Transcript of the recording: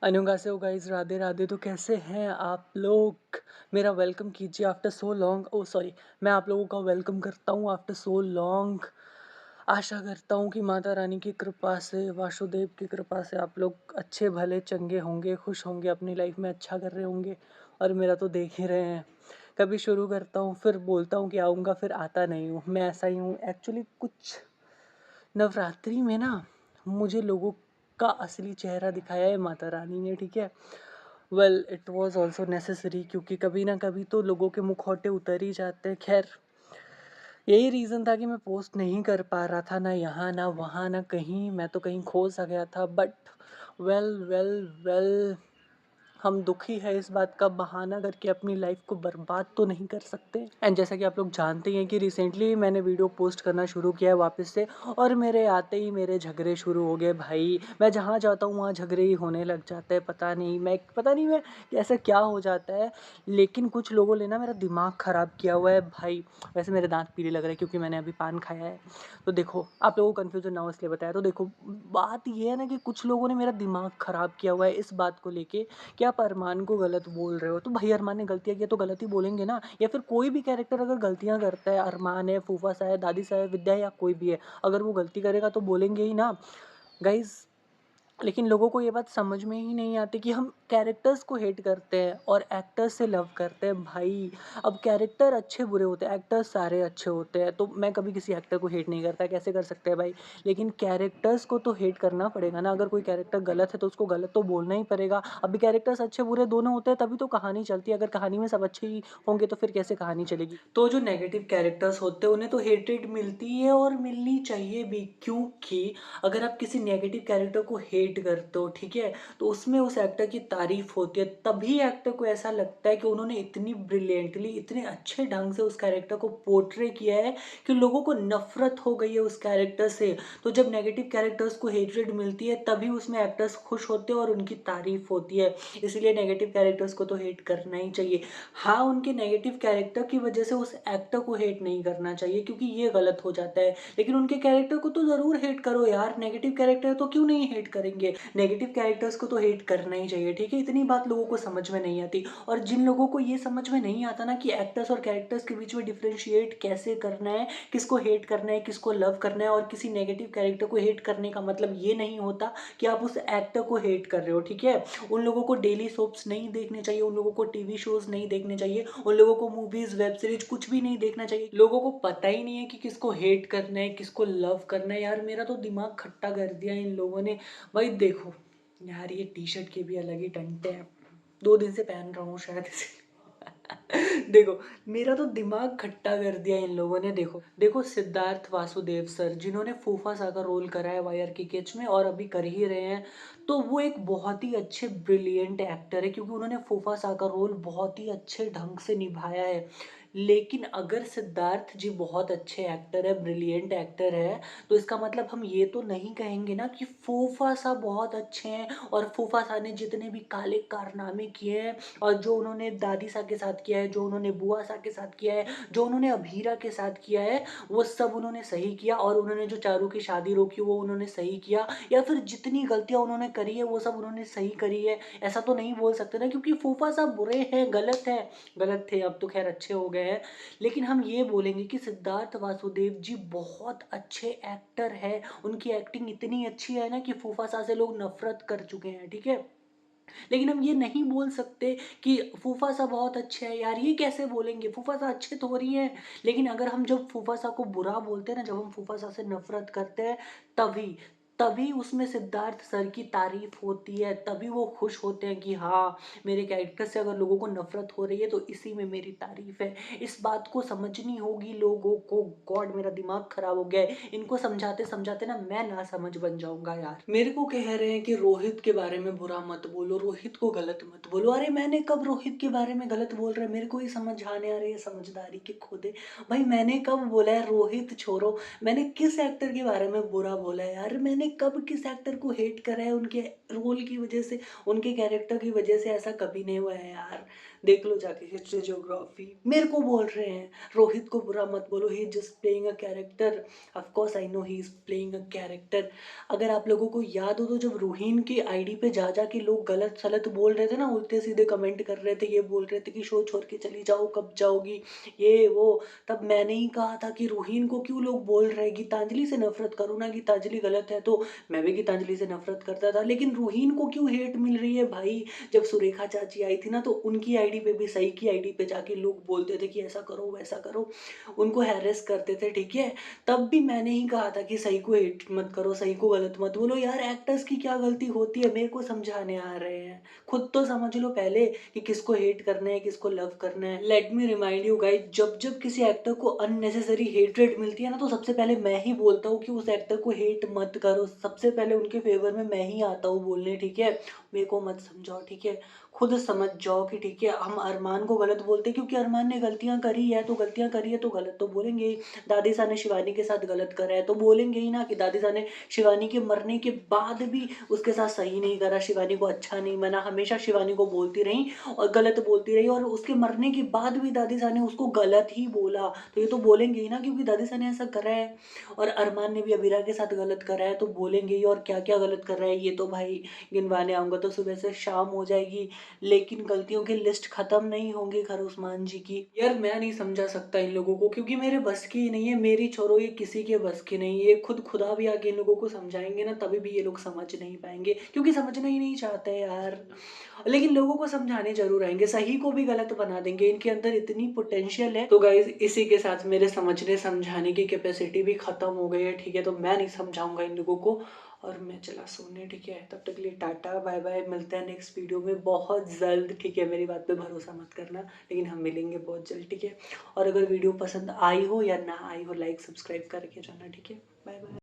अन्योंगासेओ guys, Radhe Radhe. तो कैसे हैं आप लोग? मेरा वेलकम कीजिए after so long. Oh sorry, मैं आप लोगों का वेलकम करता हूँ आफ्टर सो लॉन्ग। आशा करता हूँ कि माता रानी की कृपा से, वासुदेव की कृपा से आप लोग अच्छे भले चंगे होंगे, खुश होंगे, अपनी लाइफ में अच्छा कर रहे होंगे। और मेरा तो देख ही रहे हैं, कभी शुरू करता हूँ फिर बोलता हूँ कि आऊँगा, फिर आता नहीं हूँ। मैं ऐसा ही हूँ एक्चुअली। कुछ नवरात्रि में ना मुझे लोगों का असली चेहरा दिखाया है माता रानी ने, ठीक है। Well, it was also necessary, क्योंकि कभी ना कभी तो लोगों के मुखौटे उतर ही जाते हैं। खैर, यही रीज़न था कि मैं पोस्ट नहीं कर पा रहा था, ना यहाँ ना वहाँ ना कहीं। मैं तो कहीं खो सा गया था। बट वेल वेल वेल, हम दुखी है इस बात का बहाना करके अपनी लाइफ को बर्बाद तो नहीं कर सकते। एंड जैसा कि आप लोग जानते हैं कि रिसेंटली मैंने वीडियो पोस्ट करना शुरू किया है वापस से, और मेरे आते ही मेरे झगड़े शुरू हो गए भाई। मैं जहाँ जाता हूँ वहाँ झगड़े ही होने लग जाते हैं। पता नहीं मैं ऐसा क्या हो जाता है। लेकिन कुछ लोगों ने ना मेरा दिमाग ख़राब किया हुआ है भाई। वैसे मेरे दांत पीले लग रहे हैं क्योंकि मैंने अभी पान खाया है। तो देखो, आप लोगों को कन्फ्यूजन ना हो इसलिए बताया। तो देखो, बात ये है ना कि कुछ लोगों ने मेरा दिमाग ख़राब किया हुआ है इस बात को लेके कि आप अरमान को गलत बोल रहे हो। तो भाई, अरमान ने गलतियाँ की तो गलत ही बोलेंगे ना। या फिर कोई भी कैरेक्टर अगर गलतियाँ करता है, अरमान है, फूफा सा है, दादी सा है, विद्या है, या कोई भी है, अगर वो गलती करेगा तो बोलेंगे ही ना गाइज। लेकिन लोगों को ये बात समझ में ही नहीं आती कि हम कैरेक्टर्स को हेट करते हैं और एक्टर्स से लव करते हैं भाई। अब कैरेक्टर अच्छे बुरे होते हैं, एक्टर्स सारे अच्छे होते हैं। तो मैं कभी किसी एक्टर को हेट नहीं करता, कैसे कर सकते हैं भाई। लेकिन कैरेक्टर्स को तो हेट करना पड़ेगा ना। अगर कोई कैरेक्टर गलत है तो उसको गलत तो बोलना ही पड़ेगा। अभी कैरेक्टर्स अच्छे बुरे दोनों होते हैं तभी तो कहानी चलती है। अगर कहानी में सब अच्छे ही होंगे तो फिर कैसे कहानी चलेगी। तो जो नेगेटिव कैरेक्टर्स होते हैं उन्हें तो हेटेड मिलती है और मिलनी चाहिए भी, क्योंकि अगर आप किसी नेगेटिव कैरेक्टर को हेट करते हो, ठीक है, तो उसमें उस एक्टर की तारीफ होती है। तभी एक्टर को ऐसा लगता है कि उन्होंने इतनी ब्रिलियंटली, इतने अच्छे ढंग से उस कैरेक्टर को पोर्ट्रे किया है कि लोगों को नफरत हो गई है उस कैरेक्टर से। तो जब नेगेटिव कैरेक्टर्स को हेटरेड मिलती है तभी उसमें एक्टर्स खुश होते हैं और उनकी तारीफ होती है। इसलिए नेगेटिव कैरेक्टर्स को तो हेट करना ही चाहिए। हाँ, उनके नेगेटिव कैरेक्टर की वजह से उस एक्टर को हेट नहीं करना चाहिए, क्योंकि ये गलत हो जाता है। लेकिन उनके कैरेक्टर को तो ज़रूर हेट करो यार। नेगेटिव कैरेक्टर तो क्यों नहीं हेट करेंगे। नेगेटिव कैरेक्टर्स को तो हेट करना ही चाहिए, ठीक है। इतनी बात लोगों को समझ में नहीं आती। और जिन लोगों को ये समझ में नहीं आता ना कि एक्टर्स और कैरेक्टर्स के बीच में डिफ्रेंशिएट कैसे करना है, किसको हेट करना है, किसको लव करना है, और किसी नेगेटिव कैरेक्टर को हेट करने का मतलब ये नहीं होता कि आप उस एक्टर को हेट कर रहे हो, ठीक है। उन लोगों को डेली सोप्स नहीं देखने चाहिए, उन लोगों को टीवी शोज नहीं देखने चाहिए, उन लोगों को मूवीज, वेब सीरीज कुछ भी नहीं देखना चाहिए। लोगों को पता ही नहीं है कि किसको हेट करना है, किसको लव करना है। यार, मेरा तो दिमाग खट्टा कर दिया इन लोगों ने। भाई देखो यार, ये टी शर्ट के भी अलग ही टंटे हैं। 2 दिन से पहन रहा हूँ शायद इसे। देखो, मेरा तो दिमाग खट्टा कर दिया इन लोगों ने। देखो देखो, सिद्धार्थ वासुदेव सर, जिन्होंने फूफा सा का रोल करा है वायर की केच में और अभी कर ही रहे हैं, तो वो एक बहुत ही अच्छे ब्रिलियंट एक्टर है, क्योंकि उन्होंने फूफा सा का रोल बहुत ही अच्छे ढंग से निभाया है। लेकिन अगर सिद्धार्थ जी बहुत अच्छे एक्टर है, ब्रिलियंट एक्टर है, तो इसका मतलब हम ये तो नहीं कहेंगे ना कि फूफा सा बहुत अच्छे हैं। और फूफा सा ने जितने भी काले कारनामे किए हैं, और जो उन्होंने दादी सा के साथ किया है, जो उन्होंने बुआ सा के साथ किया है, जो उन्होंने अभीरा के साथ किया है, वो सब उन्होंने सही किया। और उन्होंने जो चारू की शादी रोकी वो उन्होंने सही किया। या फिर जितनी गलतियां उन्होंने करी है वो सब उन्होंने सही करी है। ऐसा तो नहीं बोल सकते ना, क्योंकि फूफा साहब बुरे हैं, गलत है। गलत थे, अब तो खैर अच्छे हो गए हैं। लेकिन हम ये बोलेंगे कि सिद्धार्थ वासुदेव जी बहुत अच्छे एक्टर है। उनकी एक्टिंग इतनी अच्छी है ना कि फूफा सा से लोग नफरत कर चुके हैं, ठीक है। लेकिन हम ये नहीं बोल सकते कि फूफा सा बहुत अच्छे हैं। यार, ये कैसे बोलेंगे, फूफा सा अच्छे थोड़ी हैं। लेकिन अगर हम जब फूफा सा को बुरा बोलते हैं ना, जब हम फूफा सा से नफरत करते हैं, तभी तभी उसमें सिद्धार्थ सर की तारीफ होती है। तभी वो खुश होते हैं कि हाँ, मेरे कैरेक्टर से अगर लोगों को नफरत हो रही है तो इसी में मेरी तारीफ है। इस बात को समझनी होगी लोगों को। गॉड, मेरा दिमाग खराब हो गया है। इनको समझाते समझाते ना मैं ना समझ बन जाऊंगा यार। मेरे को कह रहे हैं कि रोहित के बारे में बुरा मत बोलो, रोहित को गलत मत बोलो। अरे मैंने कब रोहित के बारे में गलत बोल रहा है, मेरे को ही समझ आने आ रही है समझदारी के खोदे। भाई, मैंने कब बोला है रोहित छोड़ो। मैंने किस एक्टर के बारे में बुरा बोला है यार, मैंने कब किस एक्टर को हेट करा है उनके रोल की वजह से, उनके कैरेक्टर की वजह से? ऐसा कभी नहीं हुआ है यार। देख लो जाके हिस्ट्री ज्योग्राफी। मेरे को बोल रहे हैं रोहित को बुरा मत बोलो, he is just playing a character. Of course I know he is playing a character. अगर आप लोगों को याद हो तो जब रूहीन की आईडी पे जा जा के लोग गलत सलत बोल रहे थे ना, उल्टे सीधे कमेंट कर रहे थे, ये बोल रहे थे कि शो छोड़ के चली जाओ, कब जाओगी, ये वो, तब मैंने ही कहा था कि रूहीन को क्यों लोग बोल रहे हैं गीतांजलि से नफरत करो ना, गीतांजलि गलत है तो। मैं भी गीतांजलि से नफरत करता था, लेकिन रूहीन को क्यों हेट मिल रही है भाई? जब सुरेखा चाची आई थी ना तो उनकी आईडी पे भी, सही की आईडी पे जाके लोग बोलते थे कि ऐसा करो वैसा करो, उनको हैरेस करते थे, ठीक है। तब भी मैंने ही कहा था कि सही को हेट मत करो, सही को गलत मत बोलो। यार एक्टर्स की क्या गलती होती है, मेरे को समझाने आ रहे हैं? खुद तो समझ लो पहले कि किसको हेट करना है, किसको लव करना है। Let me remind you guys, जब जब किसी एक्टर को अननेसेसरी हेटरेट मिलती है ना, तो सबसे पहले मैं ही बोलता हूँ कि उस एक्टर को हेट मत करो। सबसे पहले उनके फेवर में मैं ही आता हूँ बोलने, ठीक है। मेरे को मत समझाओ, ठीक है। खुद समझ जाओ कि ठीक है, हम अरमान को गलत बोलते हैं क्योंकि अरमान ने गलतियां करी है, तो गलतियां करी है तो गलत तो बोलेंगे ही। दादी सा ने शिवानी के साथ गलत करा है तो बोलेंगे ही ना कि दादी सा ने शिवानी के मरने के बाद भी उसके साथ सही नहीं करा, शिवानी को अच्छा नहीं माना, हमेशा शिवानी को बोलती रही और गलत बोलती रही, और उसके मरने के बाद भी दादी सा ने उसको गलत ही बोला, तो ये तो बोलेंगे ही ना क्योंकि दादी सा ने ऐसा करा है। और अरमान ने भी अबीरा के साथ गलत करा है तो बोलेंगे ही, और क्या क्या गलत कर रहा है ये तो भाई गिनवाने आऊंगा तो सुबह से शाम हो जाएगी, लेकिन गलतियों की लिस्ट खत्म नहीं होंगी खर उस्मान जी की। यार मैं नहीं समझा सकता इन लोगों को क्योंकि मेरे बस की ही नहीं है, मेरी छोरो ये किसी के बस की नहीं है। ये खुद खुदा भी आके इन लोगों को समझाएंगे ना तभी भी ये लोग समझ नहीं पाएंगे क्योंकि समझना ही नहीं चाहते यार। लेकिन लोगों को समझाने जरूर आएंगे, सही को भी गलत बना देंगे, इनके अंदर इतनी पोटेंशियल है। तो गाइज इसी के साथ मेरे समझने समझाने की कैपेसिटी भी खत्म हो गई है, ठीक है। तो मैं नहीं समझाऊंगा इन लोगों को और मैं चला सोने, ठीक है। तब तक के लिए टाटा बाय बाय, मिलते हैं नेक्स्ट वीडियो में बहुत जल्द, ठीक है। मेरी बात पे भरोसा मत करना लेकिन हम मिलेंगे बहुत जल्द, ठीक है। और अगर वीडियो पसंद आई हो या ना आई हो, लाइक सब्सक्राइब करके जाना, ठीक है। Bye bye.